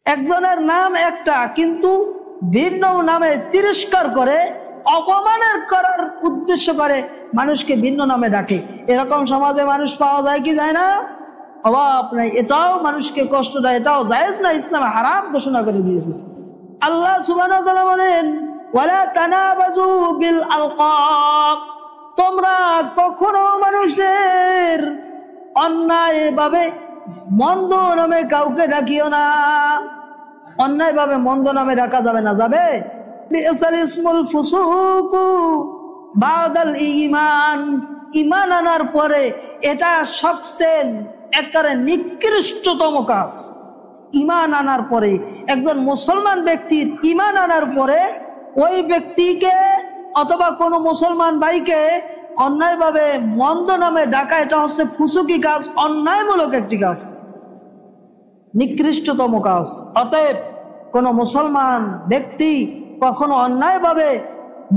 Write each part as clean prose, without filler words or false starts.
একজনের নাম একটা কিন্তু ভিন্ন নামে তিরস্কার করে, অপমানের করার উদ্দেশ্য করে মানুষকে ভিন্ন নামে ডাকে। এরকম সমাজে মানুষ পাওয়া যায় কি যায় না? অভাব নাই। এটাও মানুষকে কষ্ট দেয়, এটাও জায়েজ না, ইসলামে হারাম ঘোষণা করে দিয়েছে। আল্লাহ সুবহানাহু ওয়া তাআলা বলেন, ওয়ালা তানাবাজু বিল আলকাব, তোমরা কখনো মানুষদের অন্যায়ভাবে মন্দ নামে কাউকে ডাকিও না। অন্যায়ভাবে মন্দ নামে ডাকা যাবে না। যাবে বিসাল ইসমুল ফুসুকু বাদাল ঈমান, ঈমান আনার পরে এটা সবচেয়ে একেবারে নিকৃষ্টতম কাজ। ঈমান আনার পরে একজন মুসলমান ব্যক্তির ঈমান আনার পরে ওই ব্যক্তিকে অথবা কোনো মুসলমান ভাইকে অন্যায়ভাবে মন্দ নামে ডাকা, এটা হচ্ছে ফুসুকি কাজ, অন্যায়মূলক একটি কাজ, নিকৃষ্টতম কাজ। অতএব কোনো মুসলমান ব্যক্তি কখনো অন্যায়ভাবে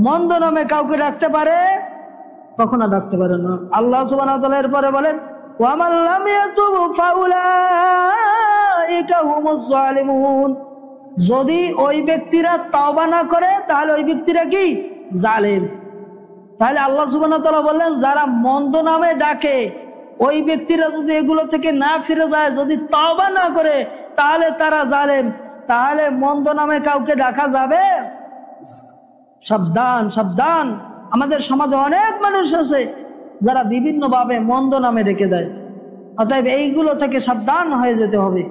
মন্দ নামে কাউকে ডাকতে পারে, কখনো ডাকতে পারে না। আল্লাহ সুবহানাহু ওয়া তাআলা এরপরে বলেন, ওয়া মান লাম ইয়াতুব ফাউলাইকা হুমুজ জালিমুন, যদি ওই ব্যক্তিরা তওবা না করে তাহলে ওই ব্যক্তিরা কি? জালেম। তাহলে আল্লাহ সুবহানাহু ওয়া তাআলা বললেন, যারা মন্দ নামে ডাকে ওই ব্যক্তিরা যদি এগুলো থেকে না ফিরে যায়, যদি তওবা না করে, তাহলে তারা জালেম। তাহলে মন্দ নামে কাউকে ডাকা যাবে? সাবধান, সাবধান। আমাদের সমাজে অনেক মানুষ আছে যারা বিভিন্নভাবে মন্দ নামে ডেকে দেয়। অতএব এইগুলো থেকে সাবধান হয়ে যেতে হবে।